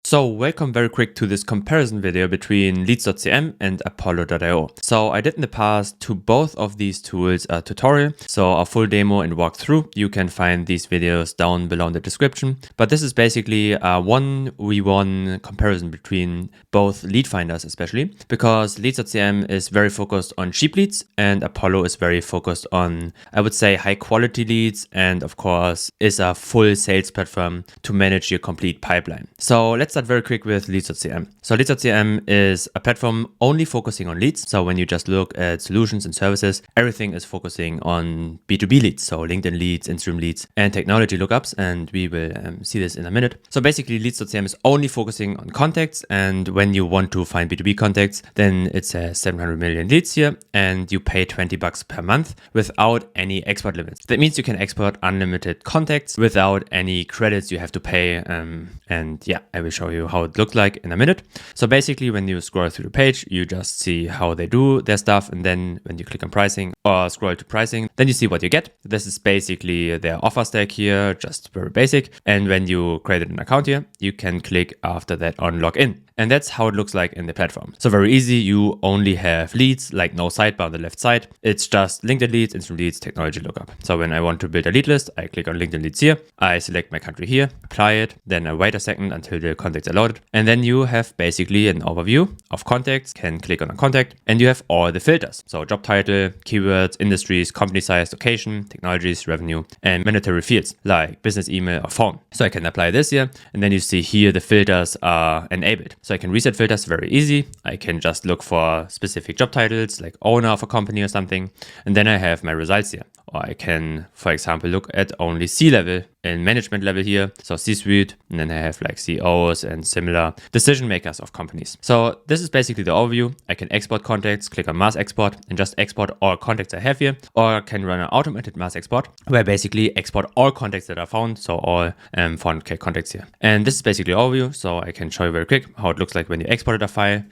So welcome very quick to this comparison video between Leads.cm and Apollo.io. So I did in the past to both of these tools a tutorial. So a full demo and walkthrough, you can find these videos down below in the description. But this is basically a 1v1 comparison between both lead finders, especially because Leads.cm is very focused on cheap leads and Apollo is very focused on, I would say, high quality leads, and of course is a full sales platform to manage your complete pipeline. So let's start very quick with Leads.cm. So Leads.cm is a platform only focusing on leads. So when you just look at solutions and services, everything is focusing on B2B leads. So LinkedIn leads, Instagram leads, and technology lookups. And we will see this in a minute. So basically Leads.cm is only focusing on contacts. And when you want to find B2B contacts, then it says 700 million leads here and you pay $20 per month without any export limits. That means you can export unlimited contacts without any credits you have to pay. And yeah, I will show you how it looks like in a minute. So basically when you scroll through the page, you just see how they do their stuff. And then when you click on pricing or scroll to pricing, then you see what you get. This is basically their offer stack here, just very basic. And when you created an account here, you can click after that on login. And that's how it looks like in the platform. So very easy. You only have leads, like no sidebar on the left side. It's just LinkedIn leads, Instagram leads, technology lookup. So when I want to build a lead list, I click on LinkedIn leads here. I select my country here, apply it. Then I wait a second until the contacts are loaded. And then you have basically an overview of contacts, can click on a contact, and you have all the filters. So job title, keywords, industries, company size, location, technologies, revenue, and mandatory fields like business email or phone. So I can apply this here. And then you see here the filters are enabled. So I can reset filters very easy. I can just look for specific job titles like owner of a company or something. And then I have my results here. Or I can, for example, look at only C-level and management level here. So C-suite, and then I have like CEOs and similar decision makers of companies. So this is basically the overview. I can export contacts, click on mass export and just export all contacts I have here. Or I can run an automated mass export where I basically export all contacts that are found. So all 400k contacts here. And this is basically overview. So I can show you very quick how it looks like when you exported a file.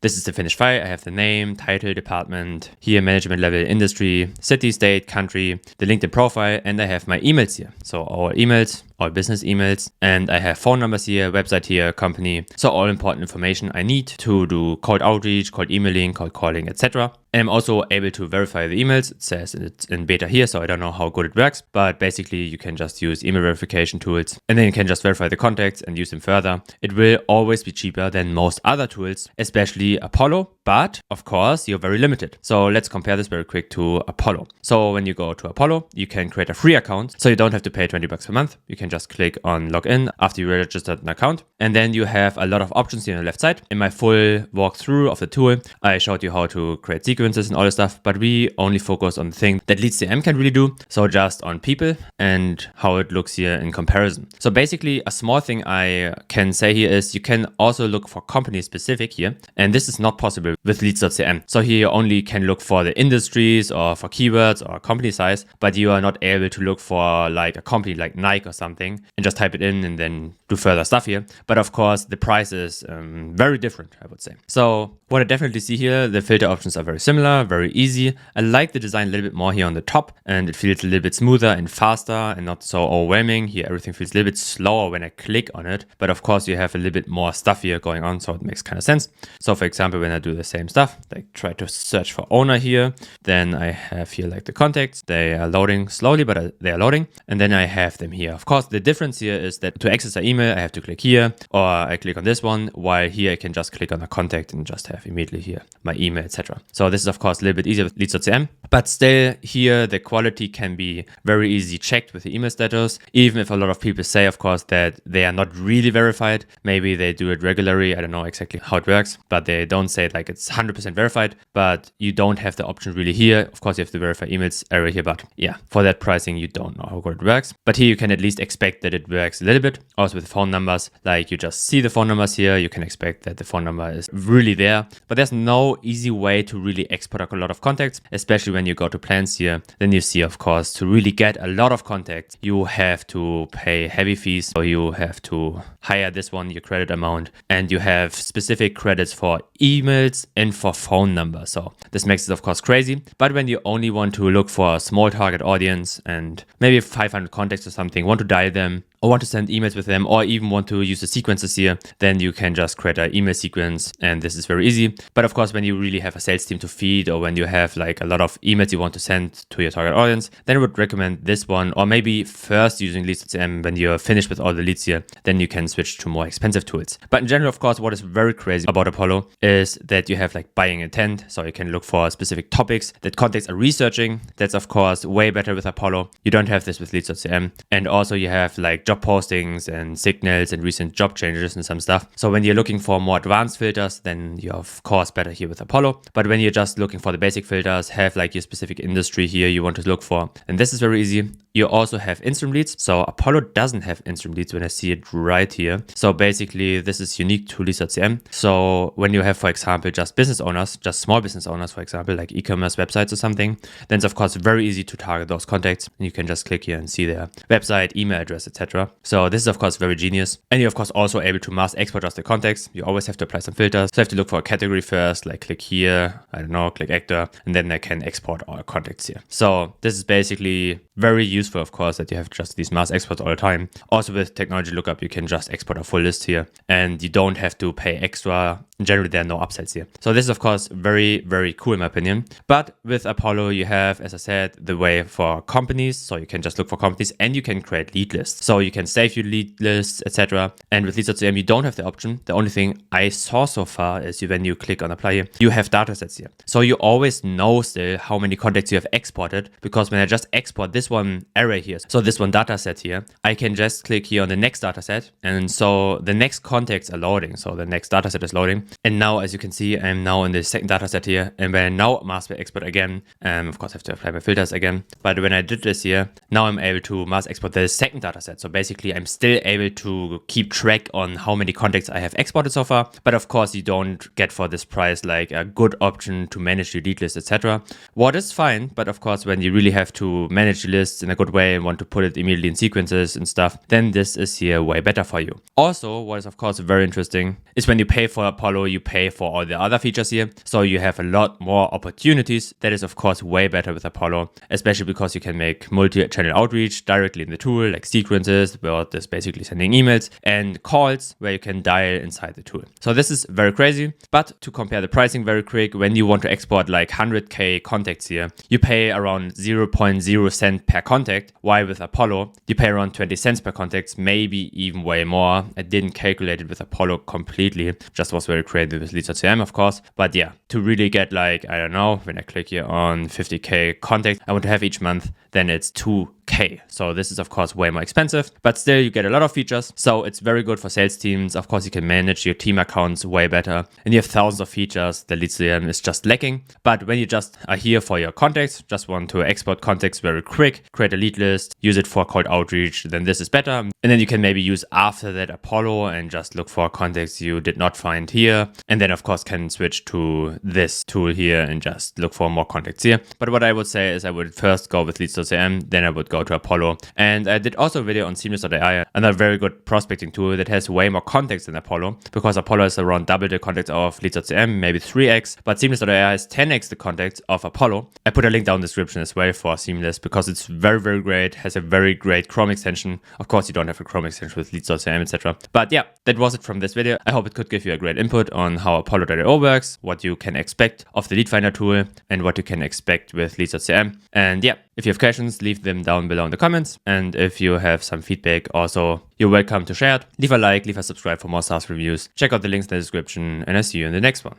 This is the finished file. I have the name, title, department, here management level, industry, city, state, country, the LinkedIn profile, and I have my emails here. So all emails, all business emails, and I have phone numbers here, website here, company. So all important information I need to do cold outreach, cold emailing, cold calling, etc. And I'm also able to verify the emails. It says it's in beta here, so I don't know how good it works, but basically you can just use email verification tools and then you can just verify the contacts and use them further. It will always be cheaper than most other tools, especially Apollo, but of course you're very limited. So let's compare this very quick to Apollo. So when you go to Apollo, you can create a free account. So you don't have to pay $20 per month. You can just click on login after you registered an account. And then you have a lot of options here on the left side. In my full walkthrough of the tool, I showed you how to create sequences and all this stuff, but we only focus on the thing that Leads.cm can really do. So just on people and how it looks here in comparison. So basically a small thing I can say here is you can also look for company specific here. And this is not possible with Leads.cm. So here you only can look for the industries or for keywords or company size, but you are not able to look for like a company like Nike or something and just type it in and then do further stuff here. But of course the price is very different, I would say. So what I definitely see here, the filter options are very similar, very easy. I like the design a little bit more here on the top and it feels a little bit smoother and faster and not so overwhelming. Here everything feels a little bit slower when I click on it, but of course you have a little bit more stuff here going on, so it makes kind of sense. So for example, when I do the same stuff, like try to search for owner here, then I have here like the contacts. They are loading slowly, but they are loading. And then I have them here. Of course, the difference here is that to access an email, I have to click here or I click on this one, while here I can just click on a contact and just have immediately here my email, etc. So this is of course a little bit easier with Leads.cm, but still here the quality can be very easy checked with the email status, even if a lot of people say, of course, that they are not really verified. Maybe they do it regularly. I don't know exactly how it works, but they don't say it like it's 100% verified, but you don't have the option really here. Of course, you have to verify emails area here, but yeah, for that pricing, you don't know how good it works. But here you can at least expect that it works a little bit. Also with phone numbers, like you just see the phone numbers here, you can expect that the phone number is really there, but there's no easy way to really export a lot of contacts, especially when you go to plans here. Then you see, of course, to really get a lot of contacts, you have to pay heavy fees, or you have to hire this one, your credit amount, and you have specific credits for emails and for phone numbers. So this makes it, of course, crazy. But when you only want to look for a small target audience and maybe 500 contacts or something, want to dial them, or want to send emails with them, or even want to use the sequences here, then you can just create an email sequence, and this is very easy. But of course, when you really have a sales team to feed, or when you have like a lot of emails you want to send to your target audience, then I would recommend this one, or maybe first using Leads.cm. When you're finished with all the leads here, then you can switch to more expensive tools. But in general, of course, what is very crazy about Apollo is that you have like buying intent. So you can look for specific topics that contacts are researching. That's of course way better with Apollo. You don't have this with Leads.cm. And also you have like job postings and signals and recent job changes and some stuff. So when you're looking for more advanced filters, then you're of course better here with Apollo. But when you're just looking for the basic filters, have like your specific industry here you want to look for, and this is very easy. You also have instant leads. So Apollo doesn't have instant leads when I see it right here. So basically this is unique to Leads.cm. So when you have, for example, just business owners, just small business owners, for example, like e-commerce websites or something, then it's of course very easy to target those contacts. And you can just click here and see their website, email address, etc. So this is of course very genius. And you're of course also able to mass export just the contacts. You always have to apply some filters. So you have to look for a category first, like click here, I don't know, click actor, and then I can export all contacts here. So this is basically very useful, of course, that you have just these mass exports all the time. Also with technology lookup, you can just export a full list here and you don't have to pay extra. Generally, there are no upsells here. So this is, of course, very, very cool in my opinion. But with Apollo, you have, as I said, the way for companies. So you can just look for companies and you can create lead lists. So you can save your lead lists, etc. And with Leads.cm, you don't have the option. The only thing I saw so far is when you click on apply here, you have datasets here. So you always know still how many contacts you have exported, because when I just export this one array here, so this one dataset here, I can just click here on the next dataset. And so the next contacts are loading. So the next dataset is loading. And now, as you can see, I'm now in the second dataset here. And when I now mass export again, of course I have to apply my filters again. But when I did this here, now I'm able to mass export the second dataset. So basically I'm still able to keep track on how many contacts I have exported so far. But of course you don't get for this price like a good option to manage your lead list, etc. What is fine, but of course when you really have to manage the lists in a good way and want to put it immediately in sequences and stuff, then this is here way better for you. Also, what is of course very interesting is when you pay for Apollo, you pay for all the other features here. So you have a lot more opportunities. That is of course way better with Apollo, especially because you can make multi-channel outreach directly in the tool, like sequences, where this basically sending emails, and calls where you can dial inside the tool. So this is very crazy. But to compare the pricing very quick, when you want to export like 100k contacts here, you pay around 0.0 cent per contact, while with Apollo, you pay around 20 cents per contact, maybe even way more. I didn't calculate it with Apollo completely, just was very creative with Leads.cm, of course. But yeah, to really get like, I don't know, when I click here on 50k contacts I want to have each month, then it's 2k. So this is of course way more expensive, but still you get a lot of features. So it's very good for sales teams. Of course you can manage your team accounts way better, and you have thousands of features that Leads.cm is just lacking. But when you just are here for your contacts, just want to export contacts very quick, create a lead list, use it for cold outreach, then this is better. And then you can maybe use after that Apollo and just look for contacts you did not find here. And then of course can switch to this tool here and just look for more contacts here. But what I would say is I would first go with Leads.cm, then I would go to Apollo. And I did also a video on Seamless.ai, another very good prospecting tool that has way more contacts than Apollo, because Apollo is around double the contacts of Leads.cm, maybe 3x, but Seamless.ai is 10x the contacts of Apollo. I put a link down in the description as well for Seamless, because it's very, very great, has a very great Chrome extension. Of course, you don't have a Chrome extension with Leads.cm, etc. But yeah, that was it from this video. I hope it could give you a great input on how Apollo.io works, what you can expect of the lead finder tool, and what you can expect with Leads.cm. And yeah, if you have questions, leave them down below in the comments. And if you have some feedback also, you're welcome to share it. Leave a like, leave a subscribe for more SaaS reviews. Check out the links in the description, and I'll see you in the next one.